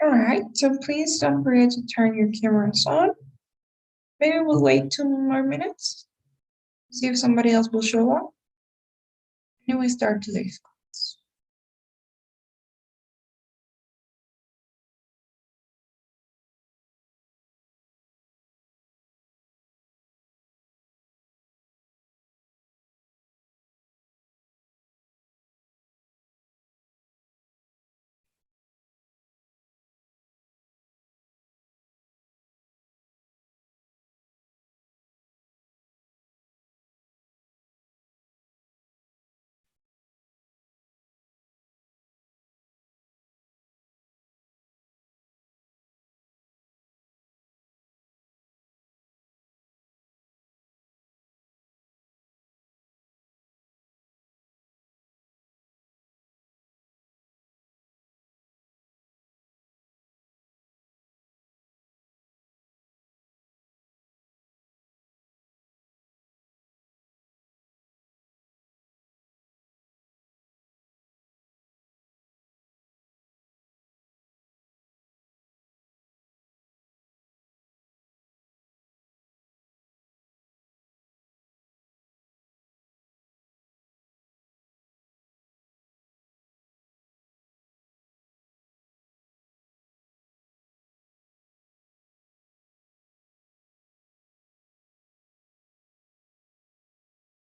All right, so please don't forget to turn your cameras on. Maybe we'll wait 2 more minutes, see if somebody else will show up. And we start today's class.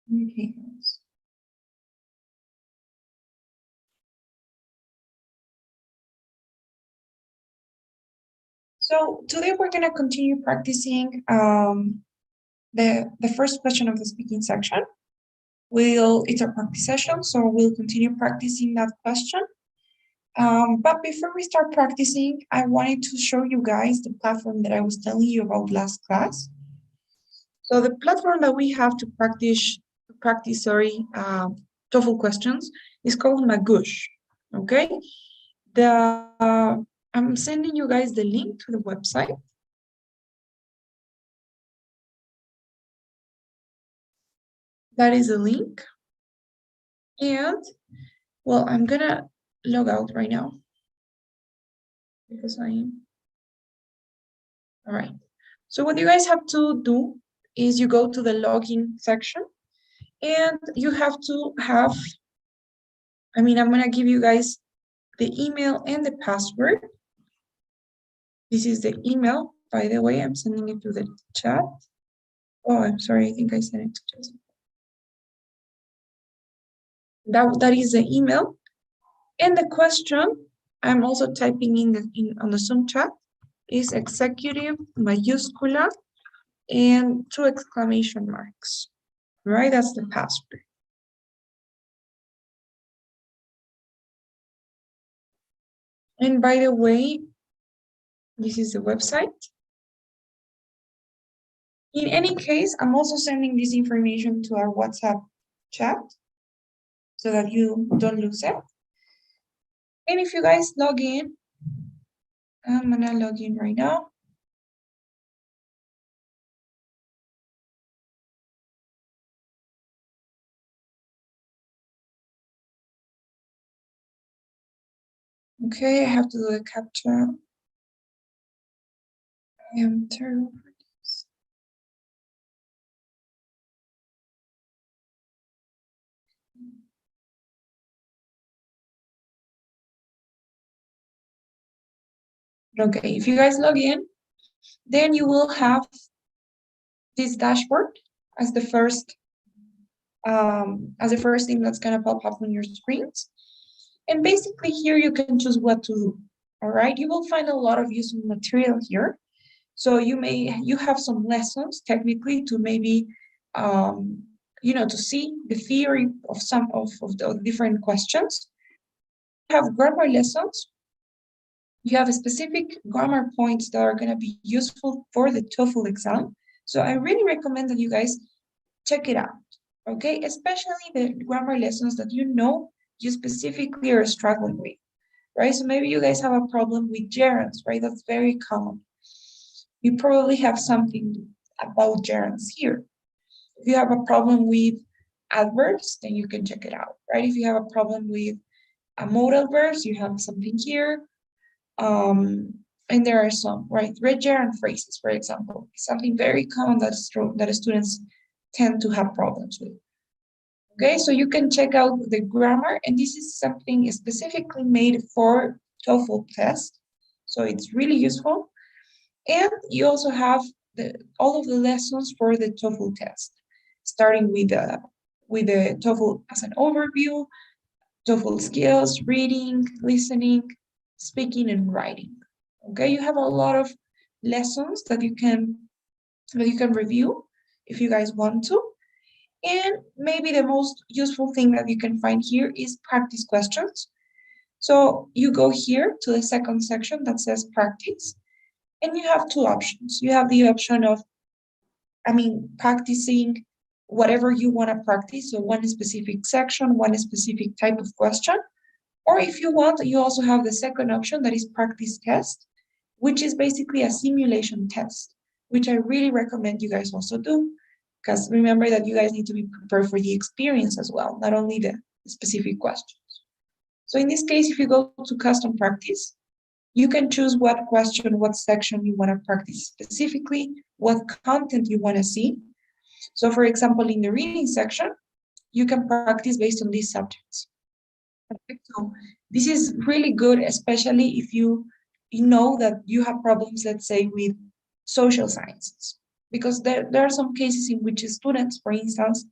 Okay, guys. So today we're gonna continue practicing the first question of the speaking section. It's a practice session, so we'll continue practicing that question. But before we start practicing, I wanted to show you guys the platform that I was telling you about last class. So the platform that we have to practice TOEFL questions is called Magoosh. Okay, I'm sending you guys the link to the website. That is a link, and well, I'm gonna log out right now because all right. So what you guys have to do is you go to the login section, and you have to have, I'm gonna give you guys the email and the password. This is the email, by the way. I'm sending it to the chat. Oh, I'm sorry. I think I sent it to Jessica. That is the email. And the question, I'm also typing on the Zoom chat, is executive mayúscula and 2 exclamation marks. Right? That's the password. And by the way, this is the website. In any case, I'm also sending this information to our WhatsApp chat so that you don't lose it. And if you guys log in, I'm gonna log in right now. Okay, I have to do a captcha. I am terrible for this. Okay, if you guys log in, then you will have this dashboard as the first thing that's gonna pop up on your screens. And basically here you can choose what to do. All right, you will find a lot of useful material here. So you have some lessons technically to maybe to see the theory of some of the different questions. You have grammar lessons. You have specific grammar points that are going to be useful for the TOEFL exam. So I really recommend that you guys check it out, okay? Especially the grammar lessons that you specifically are struggling with, right? So maybe you guys have a problem with gerunds, right? That's very common. You probably have something about gerunds here. If you have a problem with adverbs, then you can check it out, right? If you have a problem with modal verbs, you have something here. And there are some, right? Red gerund phrases, for example, is something very common that students tend to have problems with. Okay, so you can check out the grammar, and this is something specifically made for TOEFL test. So it's really useful. And you also have all of the lessons for the TOEFL test, starting with the TOEFL as an overview, TOEFL skills, reading, listening, speaking, and writing. Okay, you have a lot of lessons that you can review if you guys want to. And maybe the most useful thing that you can find here is practice questions. So you go here to the second section that says practice, and you have two options. You have the option of, practicing whatever you want to practice. So one specific section, one specific type of question. Or if you want, you also have the second option that is practice test, which is basically a simulation test, which I really recommend you guys also do. Because remember that you guys need to be prepared for the experience as well, not only the specific questions. So in this case, if you go to custom practice, you can choose what question, what section you want to practice specifically, what content you want to see. So for example, in the reading section, you can practice based on these subjects. So this is really good, especially if you know that you have problems, let's say, with social sciences, because there are some cases in which students, for instance,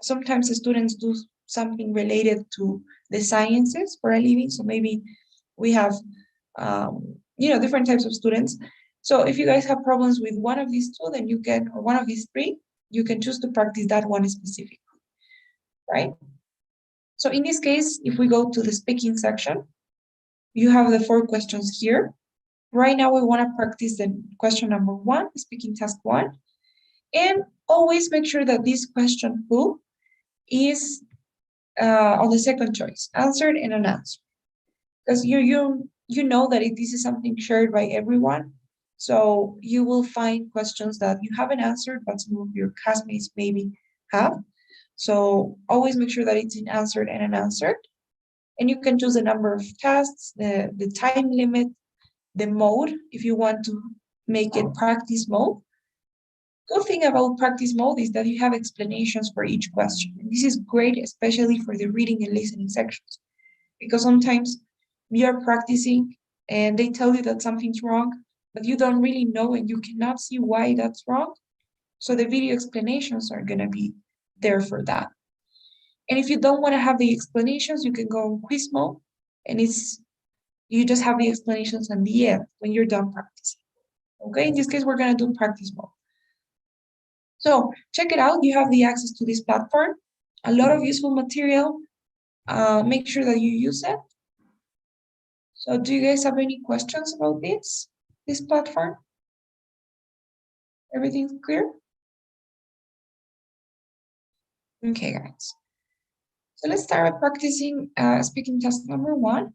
sometimes the students do something related to the sciences for a living. So maybe we have, different types of students. So if you guys have problems with one of these two, then you can, or one of these three, you can choose to practice that one specifically, right? So in this case, if we go to the speaking section, you have the 4 questions here. Right now, we want to practice the question number 1, speaking task 1. And always make sure that this question full is on the second choice, answered and unanswered. Because you know that this is something shared by everyone. So you will find questions that you haven't answered, but some of your classmates maybe have. So always make sure that it's in answered and unanswered. And you can choose the number of tasks, the time limit, the mode, if you want to make it practice mode. Good thing about practice mode is that you have explanations for each question. And this is great, especially for the reading and listening sections, because sometimes you are practicing and they tell you that something's wrong, but you don't really know and you cannot see why that's wrong. So the video explanations are going to be there for that. And if you don't want to have the explanations, you can go on quiz mode, and you just have the explanations at the end when you're done practicing. Okay, in this case, we're going to do practice mode. So check it out. You have the access to this platform, a lot of useful material. Make sure that you use it. So do you guys have any questions about this platform? Everything's clear? Okay, guys. So let's start practicing speaking task number 1.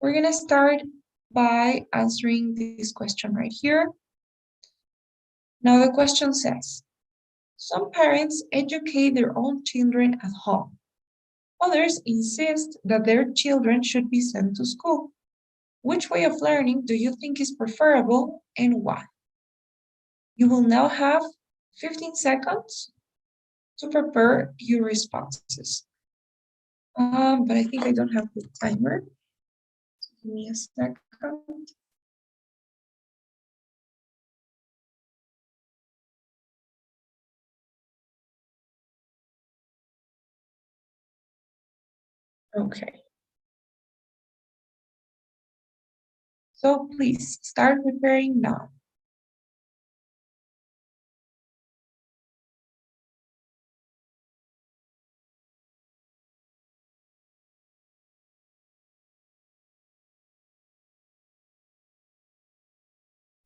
We're going to start by answering this question right here. Now the question says, some parents educate their own children at home. Others insist that their children should be sent to school. Which way of learning do you think is preferable and why? You will now have 15 seconds to prepare your responses. But I think I don't have the timer. Give me a second. Okay. So please start preparing now.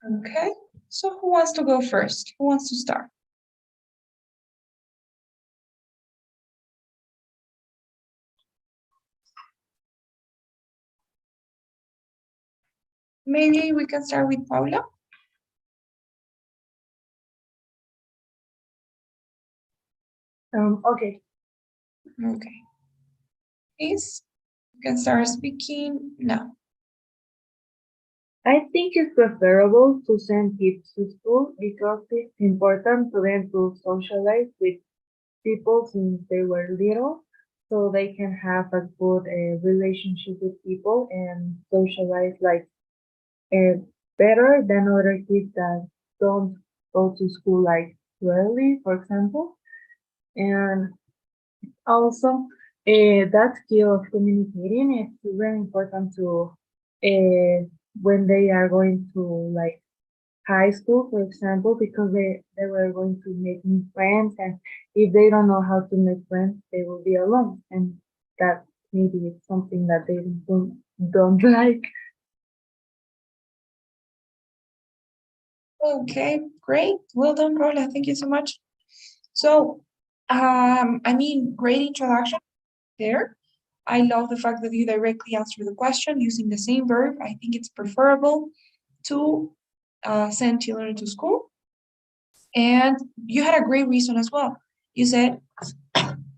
Okay, so who wants to go first? Who wants to start? Maybe we can start with Paula. Okay. Okay. Please can start speaking now. I think it's preferable to send kids to school because it's important for them to socialize with people since they were little, so they can have a good relationship with people and socialize like uh, better than other kids that don't go to school like early, for example. And also, that skill of communicating is very important to when they are going to like high school, for example, because they were going to make new friends, and if they don't know how to make friends, they will be alone, and that maybe it's something that they don't like. Okay, great. Well done, Paula. Thank you so much. So, I mean, great introduction there. I love the fact that you directly answer the question using the same verb. I think it's preferable to send children to school. And you had a great reason as well. You said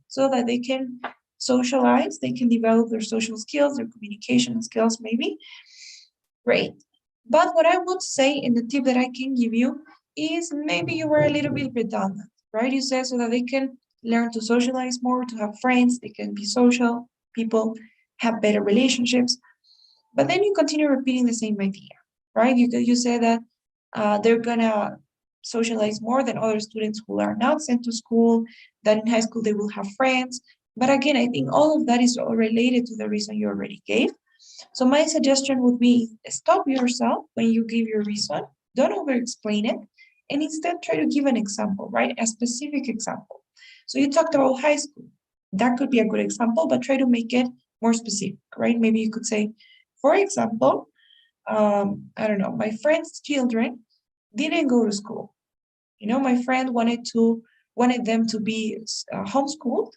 so that they can socialize, they can develop their social skills, their communication skills, maybe. Great. But what I would say in the tip that I can give you is maybe you were a little bit redundant, right? You said so that they can learn to socialize more, to have friends, they can be social, people have better relationships. But then you continue repeating the same idea, right? You say that they're gonna socialize more than other students who are not sent to school, that in high school they will have friends. But again, I think all of that is all related to the reason you already gave. So my suggestion would be stop yourself when you give your reason, don't over explain it, and instead try to give an example, right? A specific example. So you talked about high school. That could be a good example, but try to make it more specific, right? Maybe you could say, for example, I don't know, my friend's children didn't go to school. You know, my friend wanted them to be homeschooled,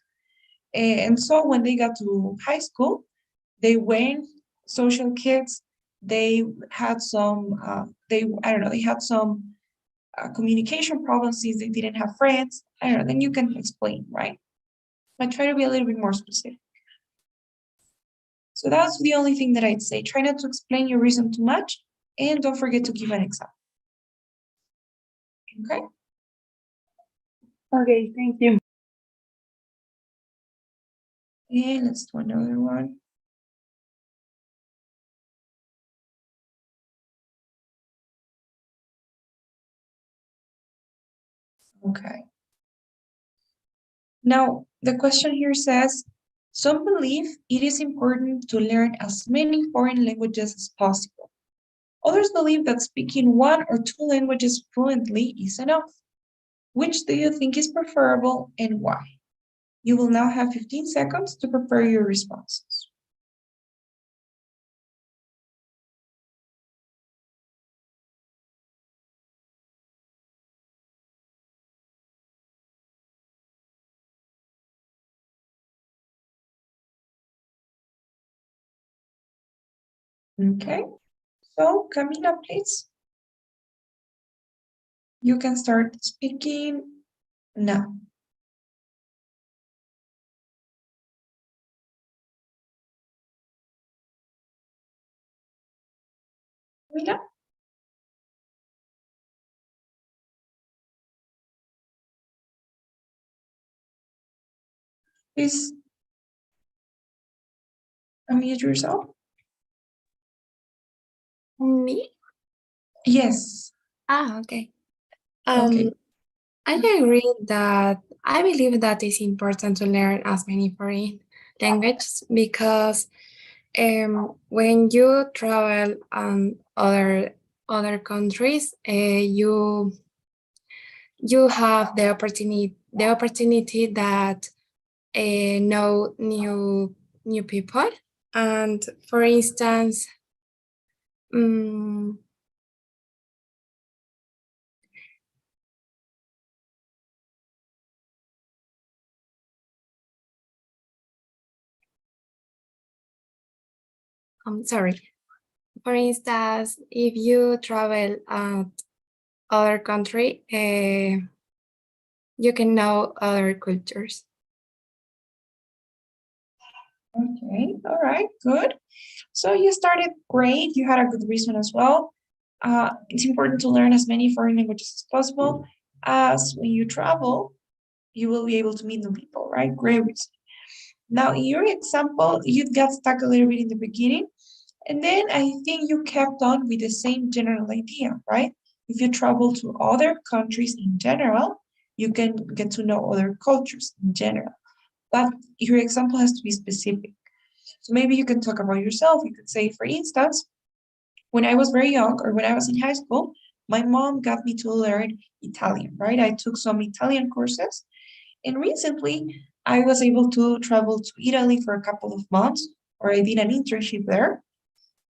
and so when they got to high school, they weren't social kids. They had some, they I don't know, they had some communication problems since they didn't have friends. I don't know. Then you can explain, right? But try to be a little bit more specific. So that's the only thing that I'd say. Try not to explain your reason too much, and don't forget to give an example. Okay. Okay, thank you. And let's do another one. Okay. Now, the question here says, some believe it is important to learn as many foreign languages as possible. Others believe that speaking one or two languages fluently is enough. Which do you think is preferable and why? You will now have 15 seconds to prepare your responses. Okay, so Camila, please. You can start speaking now. Camila, please unmute yourself. Me? Yes. Okay. Okay. I agree that I believe that it's important to learn as many foreign languages because when you travel other countries, you have the opportunity that know new people, and for instance, um, I'm sorry. For instance, if you travel other country, you can know other cultures. Okay, all right, good. So you started great. You had a good reason as well. It's important to learn as many foreign languages as possible, as when you travel, you will be able to meet new people, right? Great reason. Now, in your example, you got stuck a little bit in the beginning, and then I think you kept on with the same general idea, right? If you travel to other countries in general, you can get to know other cultures in general. But your example has to be specific. So maybe you can talk about yourself. You could say, for instance, when I was very young or when I was in high school, my mom got me to learn Italian, right? I took some Italian courses, and recently I was able to travel to Italy for a couple of months, or I did an internship there.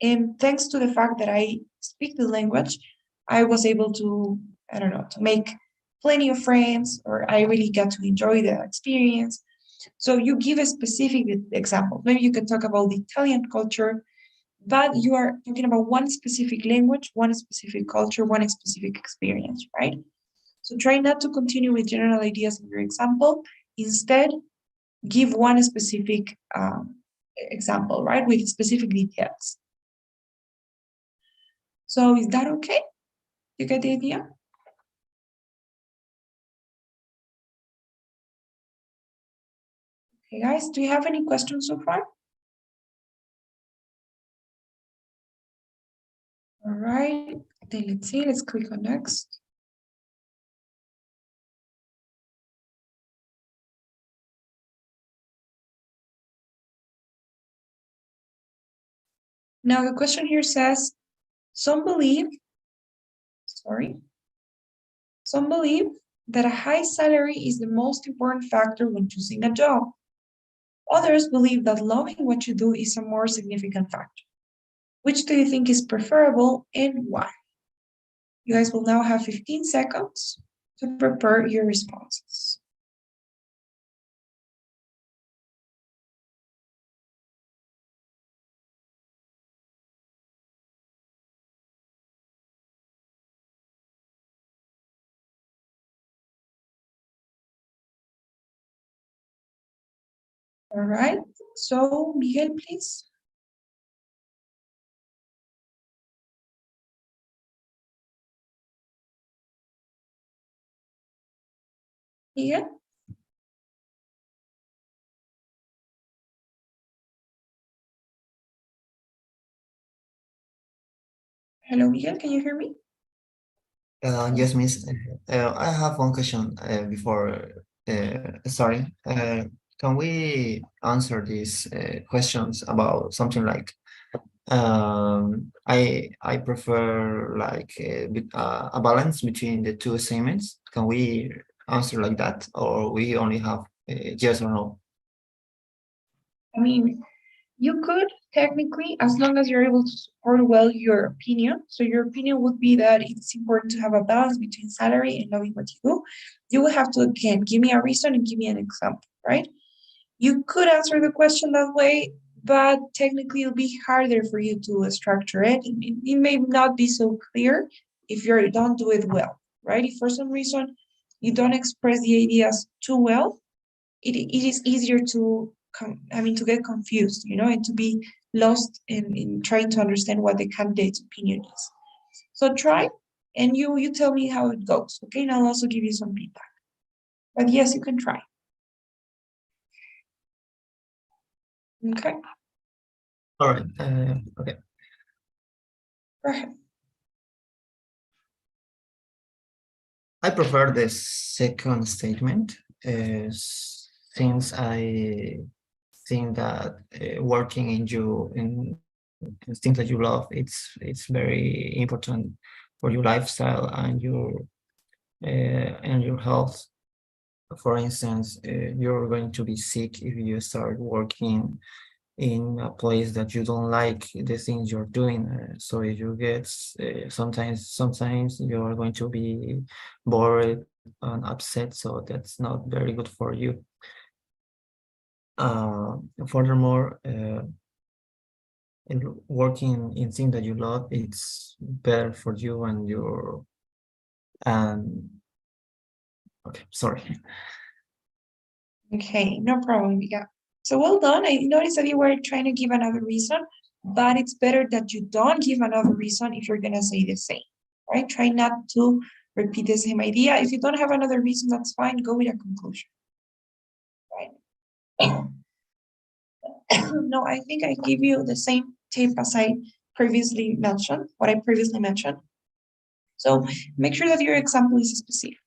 And thanks to the fact that I speak the language, I was able to, I don't know, to make plenty of friends, or I really got to enjoy the experience. So you give a specific example. Maybe you can talk about the Italian culture, but you are talking about one specific language, one specific culture, one specific experience, right? So try not to continue with general ideas in your example. Instead, give one specific example, right, with specific details. So is that okay? You get the idea? Okay, guys, do you have any questions so far? All right, then let's see, let's click on next. Now the question here says, some believe, sorry, some believe that a high salary is the most important factor when choosing a job. Others believe that loving what you do is a more significant factor. Which do you think is preferable and why? You guys will now have 15 seconds to prepare your responses. All right, so Miguel, please. Miguel? Hello, Miguel, can you hear me? Yes, Miss. I have one question before starting. Can we answer these questions about something like I prefer like a balance between the two assignments. Can we answer like that, or we only have yes or no? I mean, you could technically, as long as you're able to support well your opinion. So your opinion would be that it's important to have a balance between salary and loving what you do. You will have to, again, give me a reason and give me an example, right? You could answer the question that way, but technically it'll be harder for you to structure it. It may not be so clear if you don't do it well, right? If for some reason you don't express the ideas too well, it is easier to to get confused, and to be lost in trying to understand what the candidate's opinion is. So try, and you tell me how it goes, okay? And I'll also give you some feedback. But yes, you can try. Okay, All right. Okay. go ahead. I prefer the second statement, since I think that working in things that you love, it's very important for your lifestyle and your health. For instance, you're going to be sick if you start working in a place that you don't like the things you're doing. So if you get sometimes you're going to be bored and upset. So that's not very good for you. Furthermore, working in things that you love, it's better for you and your and okay, sorry. Okay, no problem, Miguel. So well done. I noticed that you were trying to give another reason, but it's better that you don't give another reason if you're gonna say the same, right? Try not to repeat the same idea. If you don't have another reason, that's fine. Go with a conclusion, right? No, I think I give you the same tip as I previously mentioned, what I previously mentioned. So make sure that your example is specific.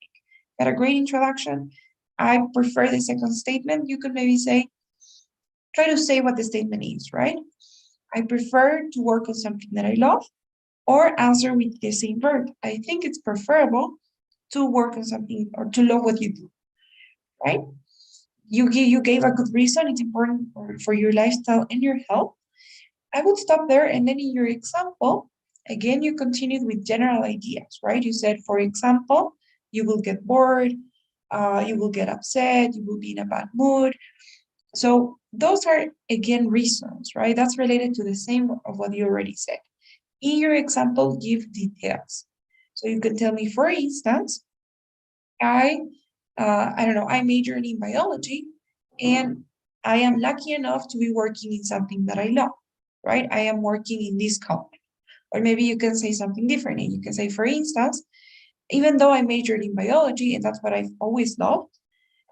Got a great introduction. I prefer the second statement. You could maybe say, try to say what the statement is, right? I prefer to work on something that I love, or answer with the same verb. I think it's preferable to work on something or to love what you do, right? You gave a good reason. It's important for your lifestyle and your health. I would stop there, and then in your example, again, you continued with general ideas, right? You said, for example, you will get bored, you will get upset, you will be in a bad mood. So those are, again, reasons, right? That's related to the same of what you already said. In your example, give details. So you can tell me, for instance, I don't know, I majored in biology, and I am lucky enough to be working in something that I love, right? I am working in this company. Or maybe you can say something different. And you can say, for instance, even though I majored in biology and that's what I've always loved,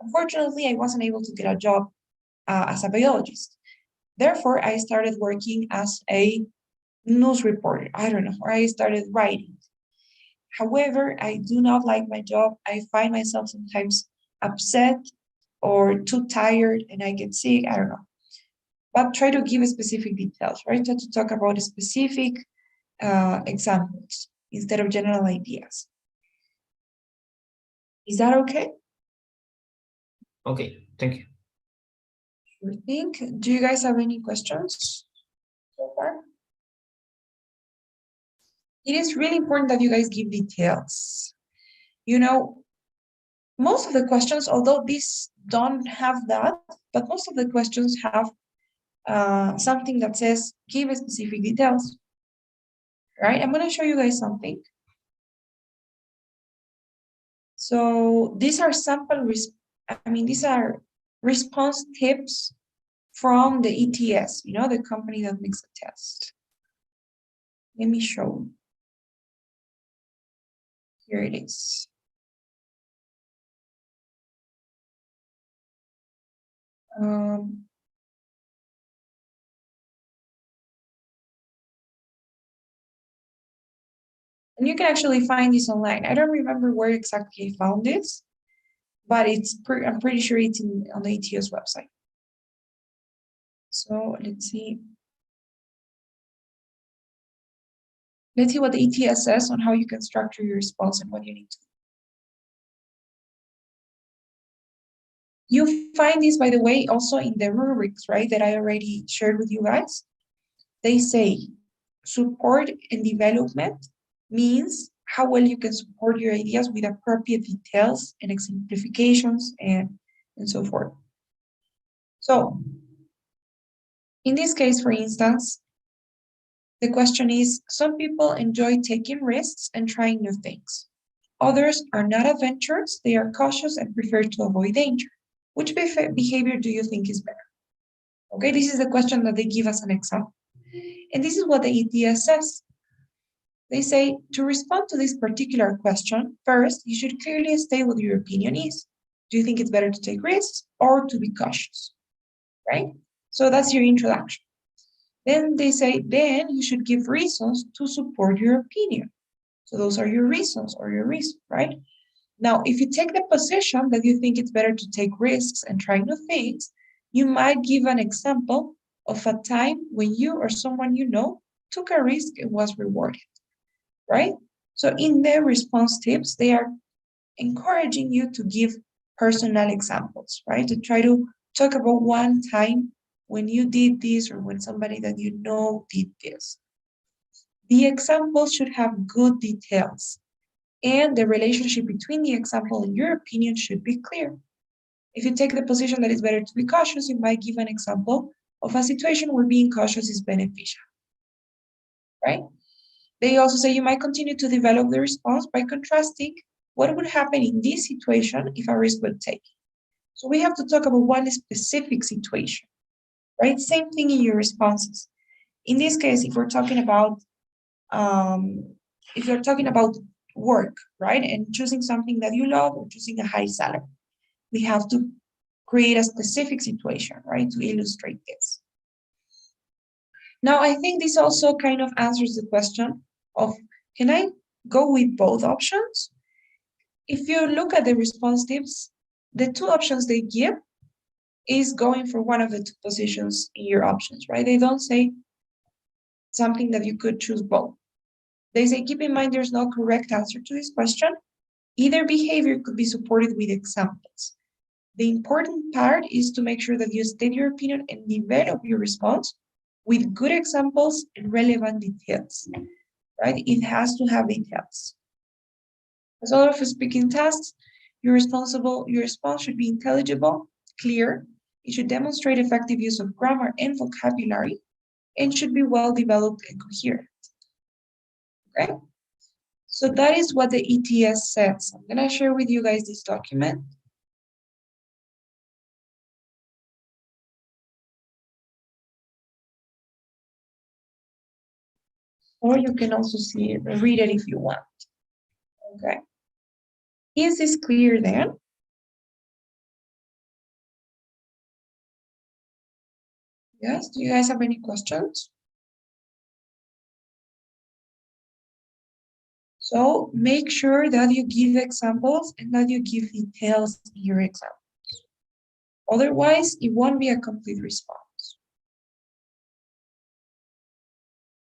unfortunately, I wasn't able to get a job as a biologist. Therefore, I started working as a news reporter. I don't know, or I started writing. However, I do not like my job. I find myself sometimes upset or too tired and I get sick. I don't know. But try to give specific details, right? Try to talk about specific examples instead of general ideas. Is that okay? Okay, thank you. Sure thing. Do you guys have any questions so far? It is really important that you guys give details. You know, most of the questions, although these don't have that, but most of the questions have something that says give specific details. Right? I'm going to show you guys something. So these are these are response tips from the ETS, the company that makes the test. Let me show. Here it is. And you can actually find this online. I don't remember where exactly I found this, but I'm pretty sure it's on the ETS website. So let's see. Let's see what the ETS says on how you can structure your response and what you need to do. You find this, by the way, also in the rubrics, right, that I already shared with you guys. They say support and development means how well you can support your ideas with appropriate details and exemplifications and so forth. So in this case, for instance, the question is, some people enjoy taking risks and trying new things. Others are not adventurous, they are cautious and prefer to avoid danger. Which behavior do you think is better? Okay, this is the question that they give us an example. And this is what the ETS says. They say, to respond to this particular question, first, you should clearly state what your opinion is. Do you think it's better to take risks or to be cautious? Right? So that's your introduction. Then they say, then you should give reasons to support your opinion. So those are your reasons or your reason, right? Now, if you take the position that you think it's better to take risks and try new things, you might give an example of a time when you or someone you know took a risk and was rewarded, right? So in their response tips, they are encouraging you to give personal examples, right? To try to talk about one time when you did this or when somebody that you know did this. The example should have good details, and the relationship between the example and your opinion should be clear. If you take the position that it's better to be cautious, you might give an example of a situation where being cautious is beneficial, right? They also say you might continue to develop the response by contrasting what would happen in this situation if a risk were taken. So we have to talk about one specific situation, right? Same thing in your responses. In this case, if we're talking about, if you're talking about work, right, and choosing something that you love or choosing a high salary, we have to create a specific situation, right, to illustrate this. Now, I think this also kind of answers the question of, can I go with both options? If you look at the response tips, the two options they give is going for one of the two positions in your options, right? They don't say something that you could choose both. They say, keep in mind there's no correct answer to this question. Either behavior could be supported with examples. The important part is to make sure that you state your opinion and develop your response with good examples and relevant details, right? It has to have details. As all of speaking tasks, your response should be intelligible, clear. It should demonstrate effective use of grammar and vocabulary, and should be well developed and coherent. Okay? So that is what the ETS says. I'm gonna share with you guys this document. Or you can also see it, read it if you want. Okay. Is this clear then? Yes, do you guys have any questions? So make sure that you give examples and that you give details in your examples. Otherwise, it won't be a complete response.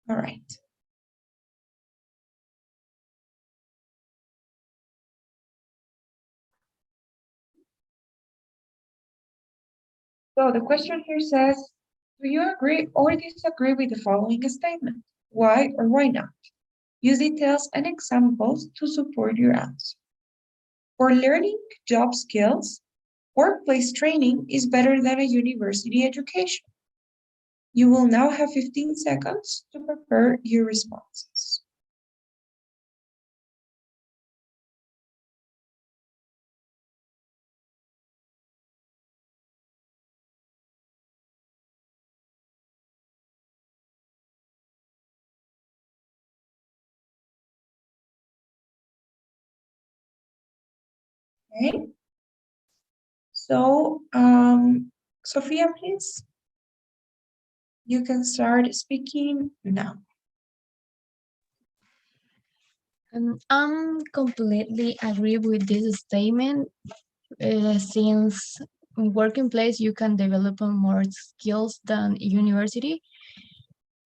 All right. So the question here says, do you agree or disagree with the following statement? Why or why not? Use details and examples to support your answer. For learning job skills, workplace training is better than a university education. You will now have 15 seconds to prepare your responses. Okay. So, Sophia, please. You can start speaking now. I'm completely agree with this statement. Since in working place you can develop more skills than university.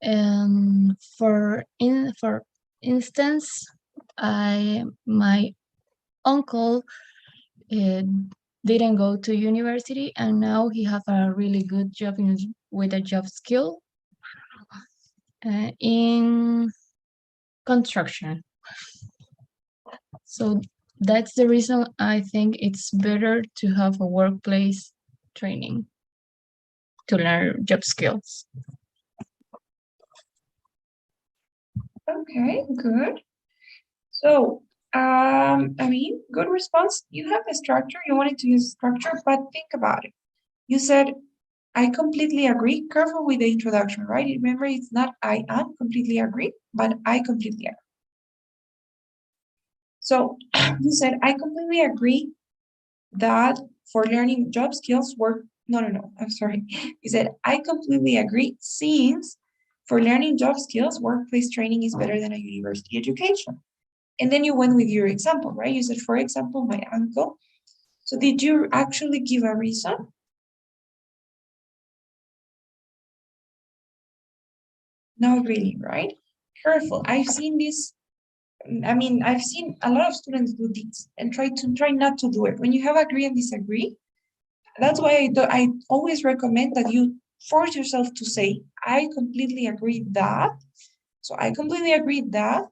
And for instance, my uncle didn't go to university, and now he have a really good job with a job skill in construction. So that's the reason I think it's better to have a workplace training to learn job skills. Okay, good. So, I mean, good response. You have the structure, you wanted to use structure, but think about it. You said, I completely agree. Careful with the introduction, right? Remember, it's not I am completely agree, but I completely agree. So you said, I completely agree that for learning job skills work. No, I'm sorry. You said, I completely agree since for learning job skills, workplace training is better than a university education. And then you went with your example, right? You said, for example, my uncle. So did you actually give a reason? Not really, right? Careful. I've seen this. I mean, I've seen a lot of students do this and try not to do it. When you have agree and disagree, that's why I always recommend that you force yourself to say, I completely agree that. So I completely agree that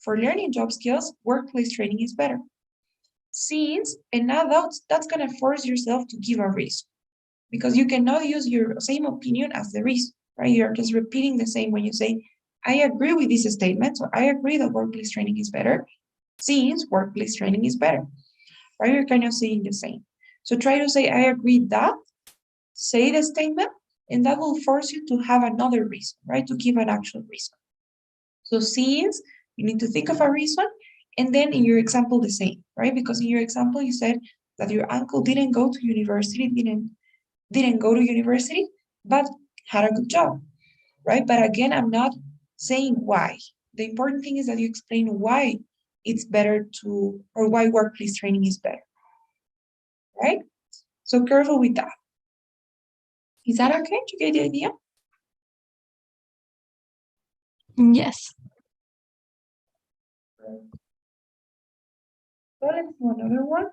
for learning job skills, workplace training is better. Since, and now that's going to force yourself to give a reason because you cannot use your same opinion as the reason, right? You're just repeating the same when you say, I agree with this statement. So I agree that workplace training is better since workplace training is better, right? You're kind of saying the same. So try to say, I agree that, say the statement, and that will force you to have another reason, right? To give an actual reason. So C is, you need to think of a reason, and then in your example, the same, right? Because in your example, you said that your uncle didn't go to university, didn't go to university, but had a good job, right? But again, I'm not saying why. The important thing is that you explain why it's better to, or why workplace training is better, right? So careful with that. Is that okay? Do you get the idea? Yes. So let's do another one.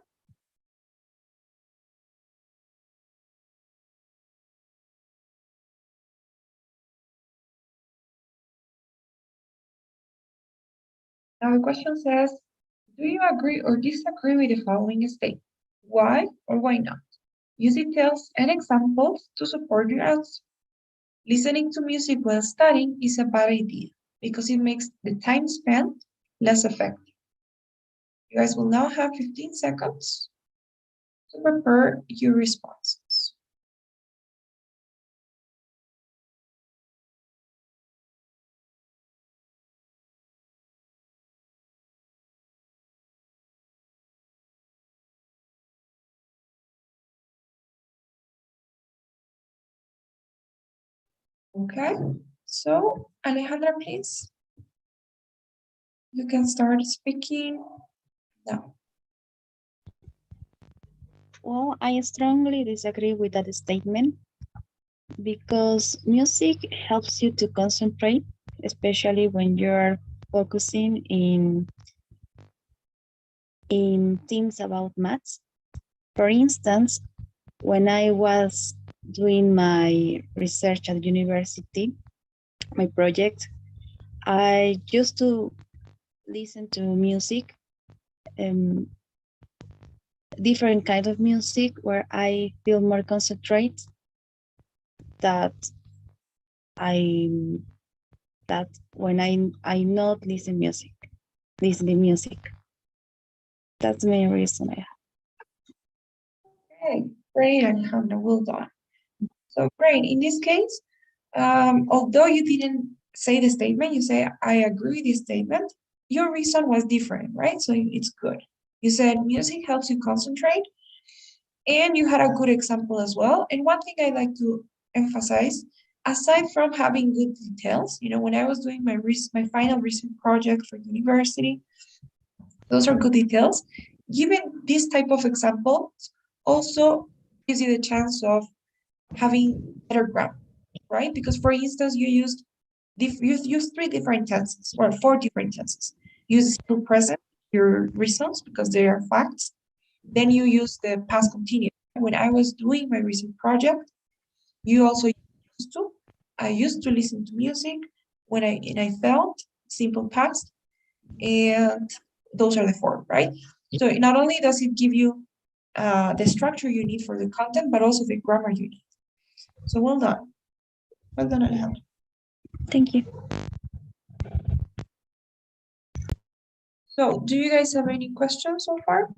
Now the question says, do you agree or disagree with the following statement? Why or why not? Use details and examples to support your answer. Listening to music while studying is a bad idea because it makes the time spent less effective. You guys will now have 15 seconds to prepare your responses. Okay, so Alejandra, please. You can start speaking now. Well, I strongly disagree with that statement because music helps you to concentrate, especially when you're focusing in things about maths. For instance, when I was doing my research at university, my project, I used to listen to music, different kind of music where I feel more concentrate that I that when I not listening music. That's the main reason I have. Okay, great, Alejandra, well done. So great, in this case, although you didn't say the statement, you say, I agree with this statement, your reason was different, right? So it's good. You said music helps you concentrate, and you had a good example as well. And one thing I like to emphasize, aside from having good details, when I was doing my final recent project for university, those are good details. Given this type of example also gives you the chance of having better grammar, right? Because for instance, you used three different tenses or four different tenses. Use still present, your reasons, because they are facts. Then you use the past continuous. When I was doing my recent project, you also I used to listen to music and I felt simple past, and those are the four, right? So not only does it give you the structure you need for the content, but also the grammar you need. So well done. Well done, Alejandro. Thank you. So do you guys have any questions so far?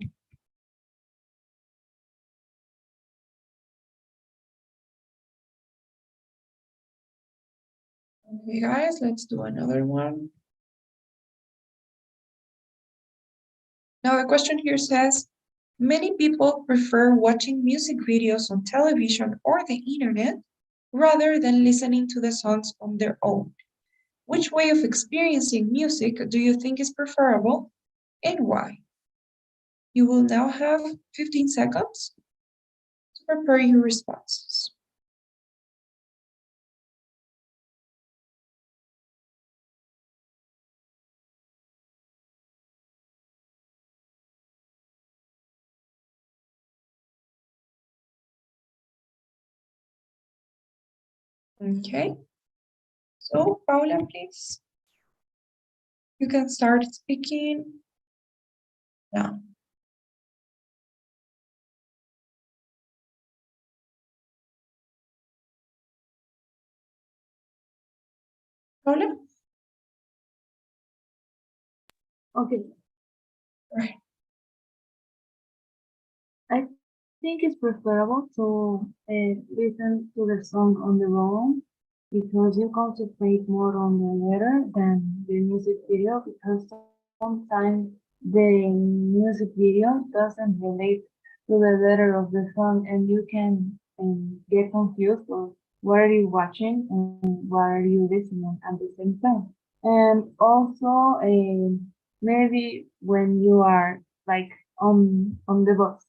Okay, guys, let's do another one. Now the question here says, many people prefer watching music videos on television or the internet rather than listening to the songs on their own. Which way of experiencing music do you think is preferable and why? You will now have 15 seconds to prepare your responses. Okay. So, Paula, please. You can start speaking now. Paula? Okay. Right. I think it's preferable to listen to the song on the own because you concentrate more on the letter than the music video because sometimes the music video doesn't relate to the letter of the song and you can get confused of what are you watching and what are you listening at the same time. And also maybe when you are like on the bus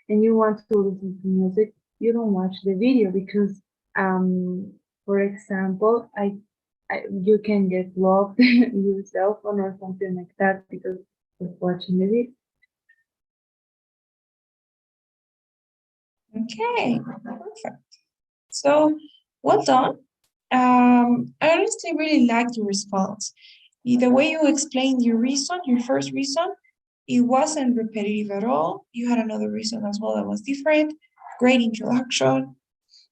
and you want to listen to music, you don't watch the video because, for example, you can get lost your cell phone or something like that because of watching the video. Okay, perfect. So, well done. I honestly really liked your response. The way you explained your reason, your first reason, it wasn't repetitive at all. You had another reason as well that was different. Great introduction.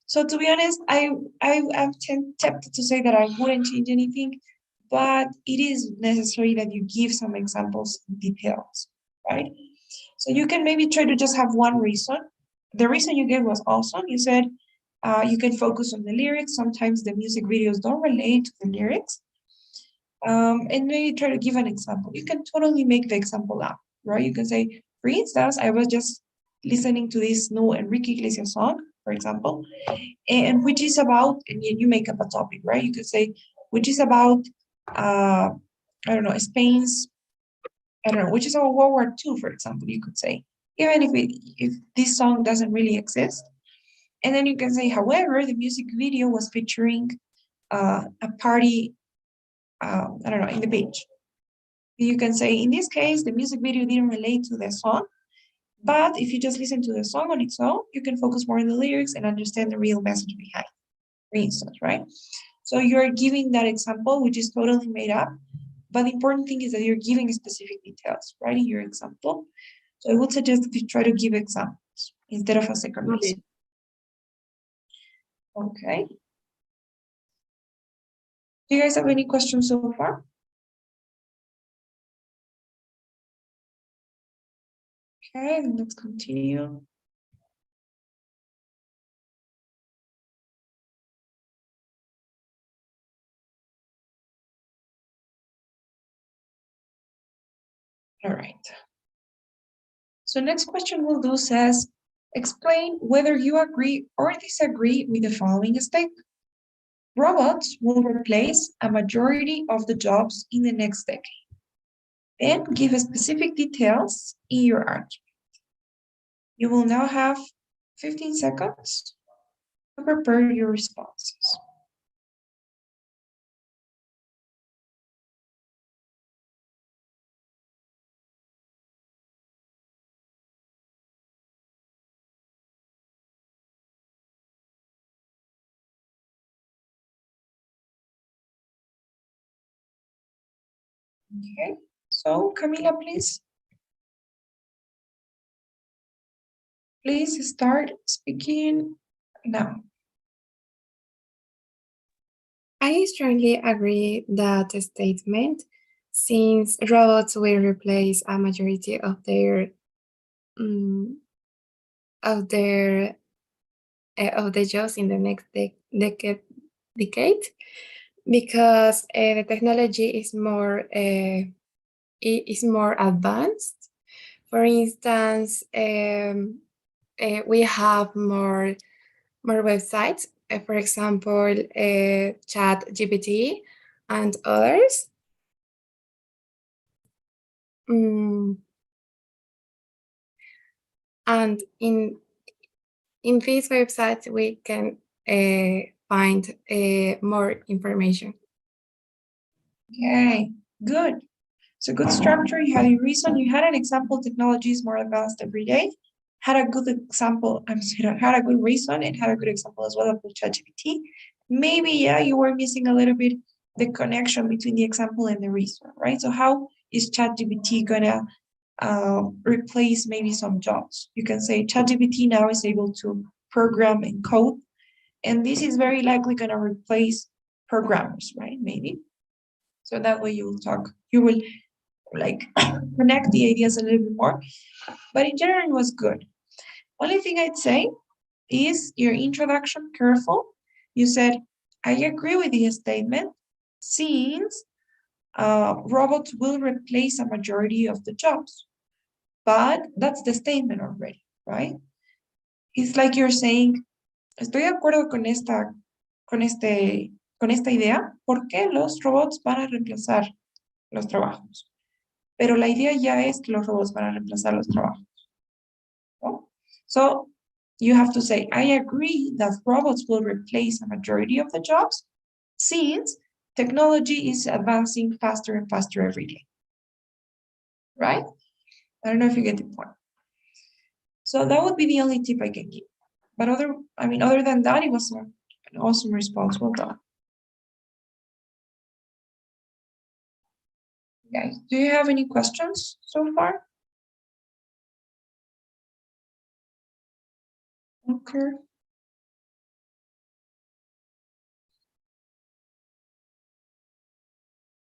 So to be honest, I'm tempted to say that I wouldn't change anything, but it is necessary that you give some examples and details, right? So you can maybe try to just have one reason. The reason you gave was awesome. You said you can focus on the lyrics. Sometimes the music videos don't relate to the lyrics. And maybe try to give an example. You can totally make the example up, right? You can say, for instance, I was just listening to this new Enrique Iglesias song, for example, and which is about, and you make up a topic, right? You could say, which is about, I don't know, Spain's, I don't know, which is about World War II, for example, you could say, even if this song doesn't really exist. And then you can say, however, the music video was featuring a party, I don't know, in the beach. You can say, in this case, the music video didn't relate to the song, but if you just listen to the song on its own, you can focus more on the lyrics and understand the real message behind, for instance, right? So you're giving that example, which is totally made up, but the important thing is that you're giving specific details, right, in your example. So I would suggest that you try to give examples instead of a second reason. Okay. Do you guys have any questions so far? Okay, then let's continue. All right. So next question we'll do says, explain whether you agree or disagree with the following statement. Robots will replace a majority of the jobs in the next decade. Then give specific details in your argument. You will now have 15 seconds to prepare your responses. Okay, so Camila, please. Please start speaking now. I strongly agree that statement, since robots will replace a majority of of their of the jobs in the next decade, because the technology is more advanced. For instance, we have more websites, for example, ChatGPT and others. And in these websites, we can find more information. Okay, good. So good structure, you had a reason, you had an example, technology is more advanced every day. Had a good example, had a good reason and had a good example as well of ChatGPT. Maybe, yeah, you were missing a little bit the connection between the example and the reason, right? So how is ChatGPT gonna replace maybe some jobs? You can say ChatGPT now is able to program and code, and this is very likely gonna replace programmers, right? Maybe. So that way you will like connect the ideas a little bit more. But in general, it was good. Only thing I'd say is your introduction careful. You said, I agree with the statement since robots will replace a majority of the jobs. But that's the statement already, right? It's like you're saying, estoy de acuerdo con esta idea, porque los robots van a reemplazar los trabajos. Pero la idea ya es que los robots van a reemplazar los trabajos. ¿No? So you have to say, I agree that robots will replace a majority of the jobs since technology is advancing faster and faster every day. Right? I don't know if you get the point. So that would be the only tip I can give. But other than that, it was an awesome response. Well done. Guys, do you have any questions so far? Okay.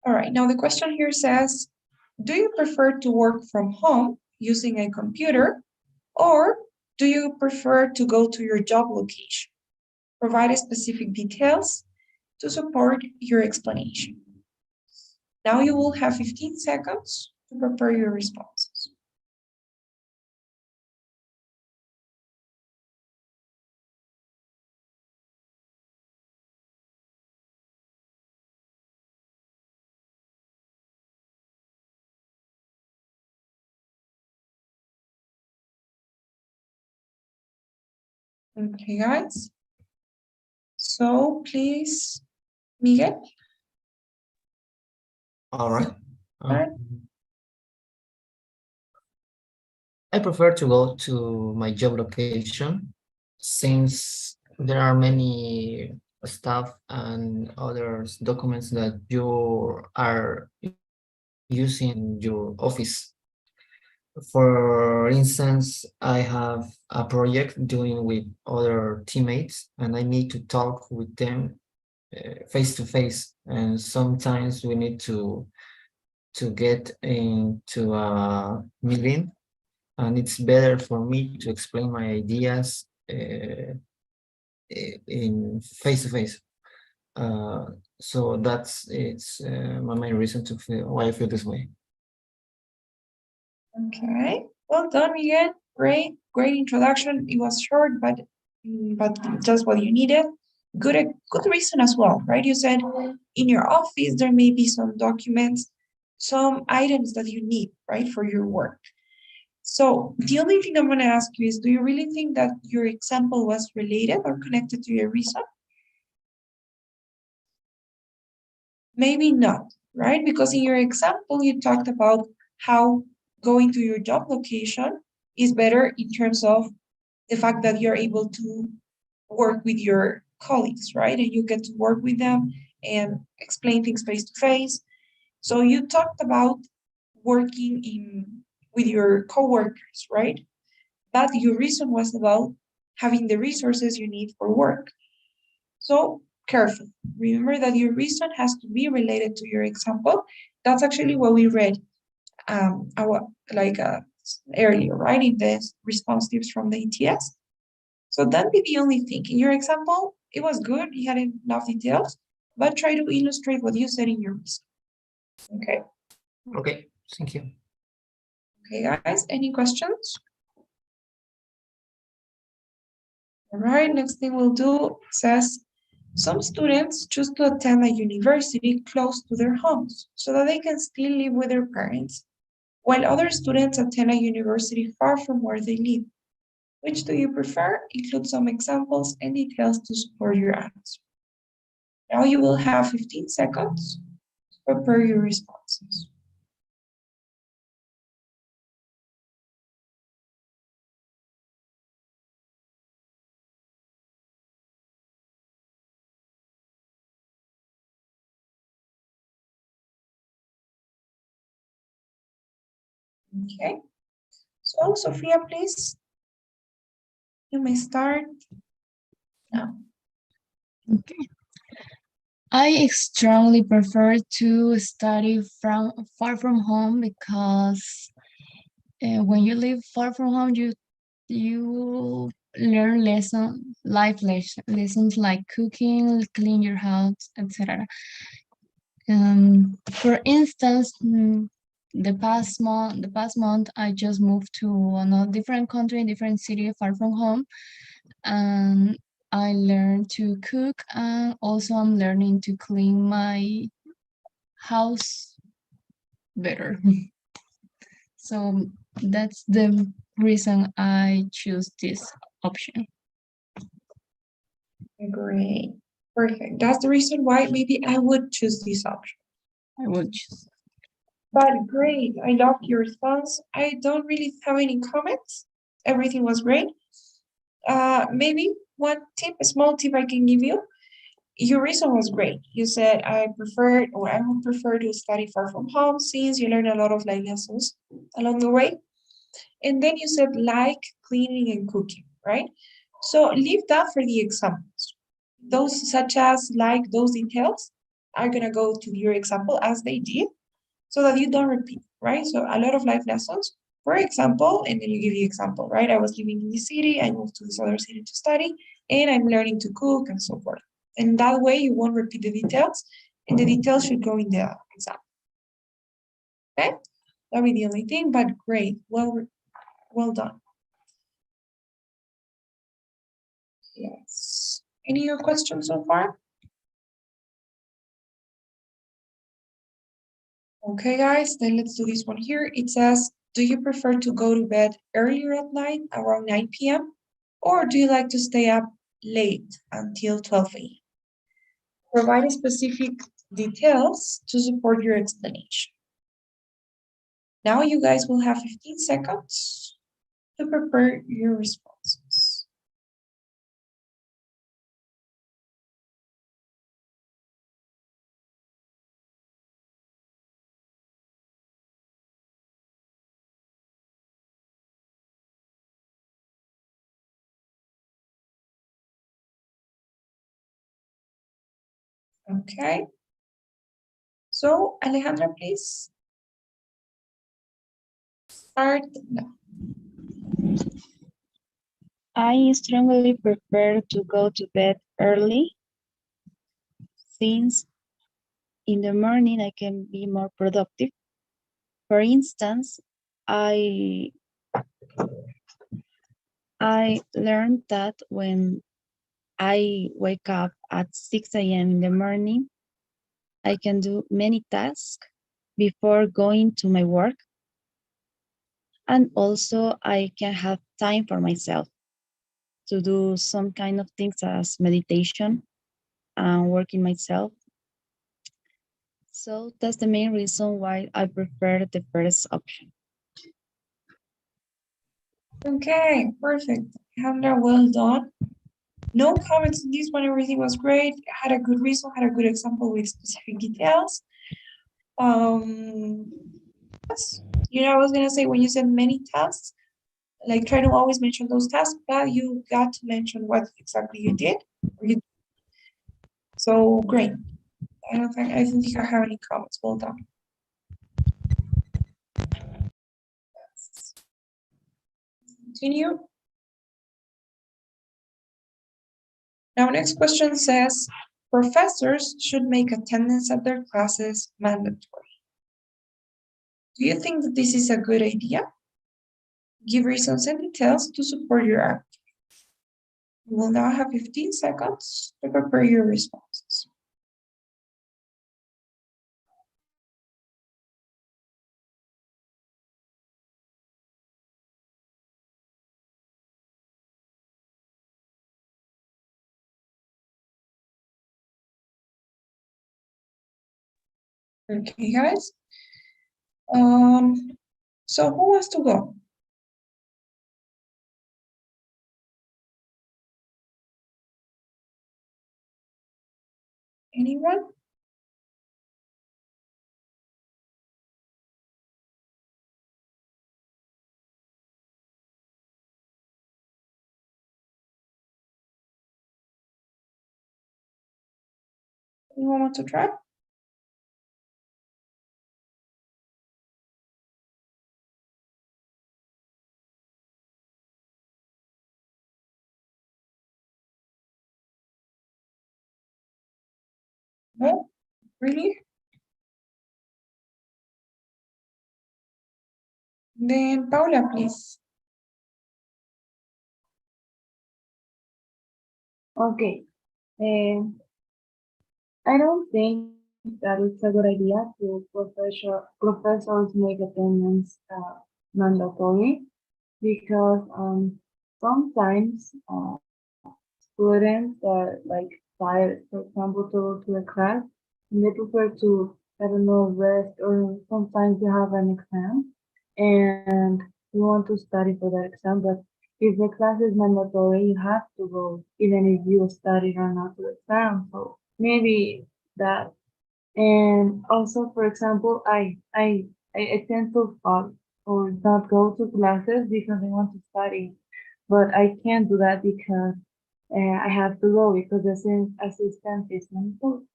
All right, now the question here says, do you prefer to work from home using a computer, or do you prefer to go to your job location? Provide specific details to support your explanation. Now you will have 15 seconds to prepare your responses. Okay, guys. So please, Miguel. All right. Alright. I prefer to go to my job location since there are many stuff and other documents that you are using in your office. For instance, I have a project doing with other teammates and I need to talk with them face to face, and sometimes we need to get into a meeting, and it's better for me to explain my ideas in face to face. So it's my main reason to feel why I feel this way. Okay, well done, Miguel. Great introduction. It was short, but just what you needed. Good reason as well, right? You said in your office there may be some documents, some items that you need, right, for your work. So the only thing I'm going to ask you is, do you really think that your example was related or connected to your reason? Maybe not, right? Because in your example, you talked about how going to your job location is better in terms of the fact that you're able to work with your colleagues, right? And you get to work with them and explain things face to face. So you talked about working with your coworkers, right? But your reason was about having the resources you need for work. So careful. Remember that your reason has to be related to your example. That's actually what we read earlier, right? In the response tips from the ETS. So that'd be the only thing. In your example, it was good. You had enough details, but try to illustrate what you said in your reason. Okay. Okay, thank you. Okay, guys, any questions? All right, next thing we'll do says, some students choose to attend a university close to their homes so that they can still live with their parents, while other students attend a university far from where they live. Which do you prefer? Include some examples and details to support your answer. Now you will have 15 seconds to prepare your responses. Okay. So, Sophia, please. You may start now. Okay. I strongly prefer to study far from home because when you live far from home, you you learn lessons like cooking, clean your house, etc. For instance, the past month, I just moved to another different country, different city, far from home, and I learned to cook, and also I'm learning to clean my house better. So that's the reason I choose this option. Great. Perfect. That's the reason why maybe I would choose this option. I would choose. But great. I loved your response. I don't really have any comments. Everything was great. Maybe one tip, a small tip I can give you. Your reason was great. You said I preferred or I would prefer to study far from home since you learn a lot of life lessons along the way. And then you said like cleaning and cooking, right? So leave that for the examples. Those such as like those details are gonna go to your example as they did so that you don't repeat, right? So a lot of life lessons, for example, and then you give the example, right? I was living in this city, I moved to this other city to study, and I'm learning to cook and so forth. And that way you won't repeat the details, and the details should go in the exam. Okay? That'll be the only thing, but great. Well done. Yes. Any other questions so far? Okay, guys, then let's do this one here. It says, do you prefer to go to bed earlier at night, around 9 p.m., or do you like to stay up late until 12 a.m.? Provide specific details to support your explanation. Now you guys will have 15 seconds to prepare your responses. Okay. So, Alejandra, please. Start now. I strongly prefer to go to bed early since in the morning I can be more productive. For instance, I learned that when I wake up at 6 a.m. in the morning, I can do many tasks before going to my work. And also I can have time for myself to do some kind of things as meditation and working myself. So that's the main reason why I prefer the first option. Okay, perfect. Alejandra, well done. No comments on this one, everything was great. Had a good reason, had a good example with specific details. Yes. I was gonna say when you said many tasks, like try to always mention those tasks, but you got to mention what exactly you did. So great. I don't think I have any comments. Well done. Continue. Now, next question says, professors should make attendance at their classes mandatory. Do you think that this is a good idea? Give reasons and details to support your argument. You will now have 15 seconds to prepare your responses. Okay, guys. So who wants to go? Anyone? Anyone want to try? Really? Then Paula, please. Okay. I don't think that it's a good idea to professors make attendance mandatory because sometimes students are like tired, for example, to go to a class and they prefer to, I don't know, rest or sometimes you have an exam and you want to study for that exam, but if the class is mandatory, you have to go even if you studied or not to the exam. So maybe that. And also, for example, I tend to fall or not go to classes because I want to study, but I can't do that because I have to go because the assistant is on board.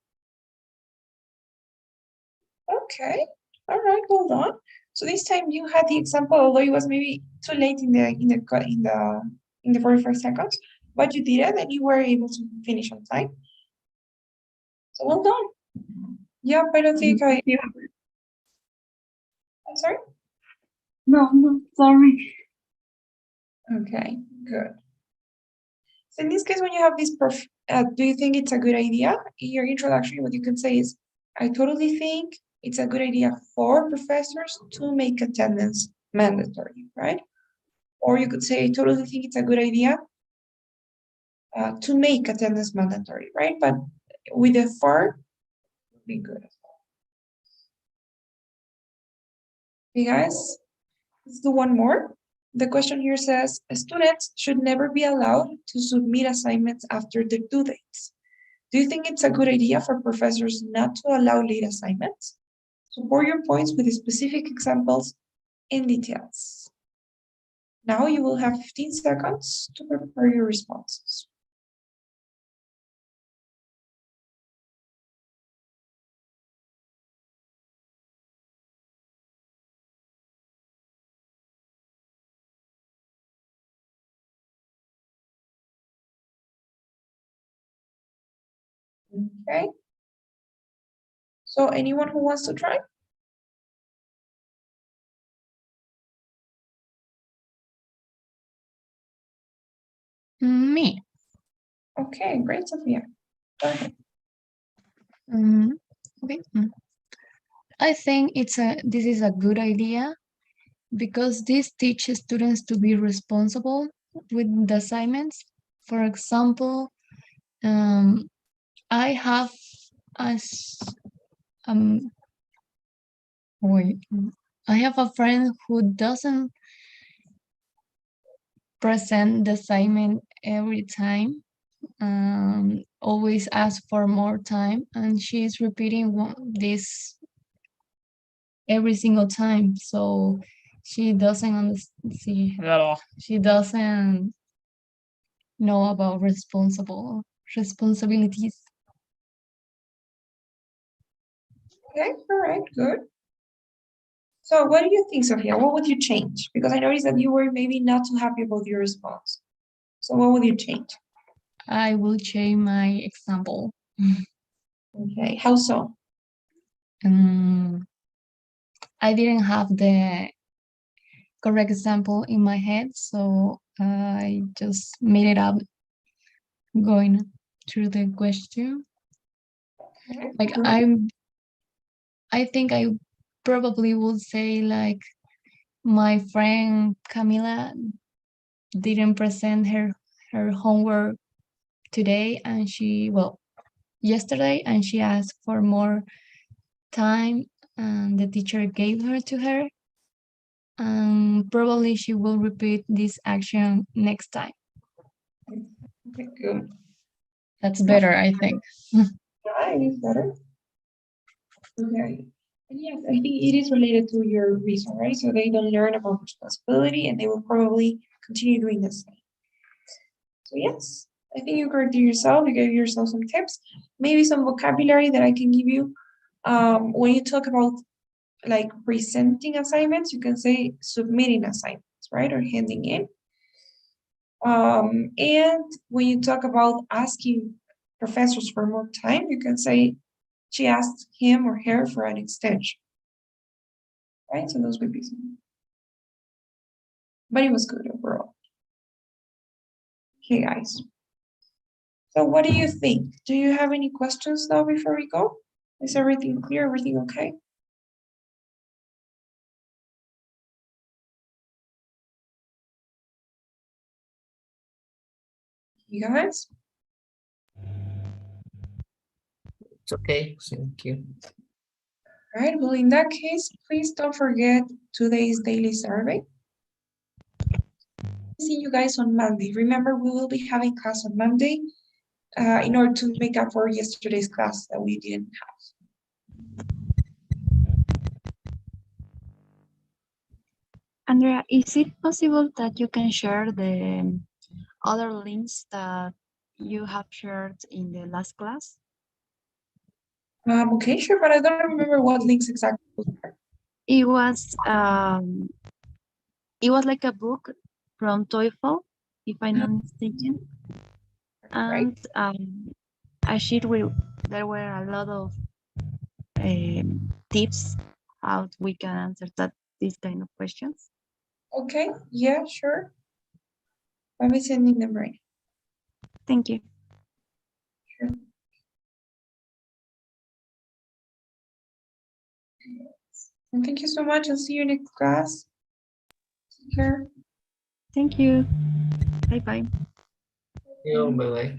Okay. All right. Well done. So this time you had the example, although it was maybe too late in the 45 seconds, but you did it and you were able to finish on time. So well done. Yeah, I don't think I. Yeah. I'm sorry. No, sorry. Okay, good. So in this case, when you have this do you think it's a good idea? In your introduction, what you can say is, I totally think it's a good idea for professors to make attendance mandatory, right? Or you could say, I totally think it's a good idea to make attendance mandatory, right? But with a for, would be good. Okay, guys, let's do one more. The question here says, students should never be allowed to submit assignments after the due dates. Do you think it's a good idea for professors not to allow late assignments? Support your points with specific examples and details. Now you will have 15 seconds to prepare your responses. Okay. So anyone who wants to try? Me. Okay, great, Sophia. Go ahead. Okay. I think this is a good idea because this teaches students to be responsible with the assignments. For example, I have as wait, I have a friend who doesn't present the assignment every time. Always ask for more time, and she's repeating this every single time. So she doesn't understand. She doesn't know about responsibilities. Okay, all right, good. So what do you think, Sophia? What would you change? Because I noticed that you were maybe not too happy about your response. So what would you change? I will change my example. Okay, how so? I didn't have the correct example in my head, so I just made it up going through the question. Like I think I probably would say like my friend Camila didn't present her homework today and yesterday, and she asked for more time and the teacher gave her to her, and probably she will repeat this action next time. Okay, good. That's better, I think. Yeah, it is better. Okay. And yes, I think it is related to your reason, right? So they don't learn about responsibility and they will probably continue doing the same. So yes, I think you corrected yourself. You gave yourself some tips, maybe some vocabulary that I can give you. When you talk about like presenting assignments, you can say submitting assignments, right? Or handing in. And when you talk about asking professors for more time, you can say she asked him or her for an extension. Right, so those would be some. But it was good overall. Okay, guys. So what do you think? Do you have any questions now before we go? Is everything clear? Everything okay? You guys? It's okay. Thank you. All right, well, in that case, please don't forget today's daily survey. See you guys on Monday. Remember, we will be having class on Monday in order to make up for yesterday's class that we didn't have. Andrea, is it possible that you can share the other links that you have shared in the last class? Okay, sure, but I don't remember what links exactly were. It was like a book from TOEFL, if I'm not mistaken. Right? And a sheet where there were a lot of tips how we can answer these kind of questions. Okay, yeah, sure. I'll be sending them right. Thank you. Sure. And thank you so much. I'll see you next class. Take care. Thank you. Bye bye. Bye bye.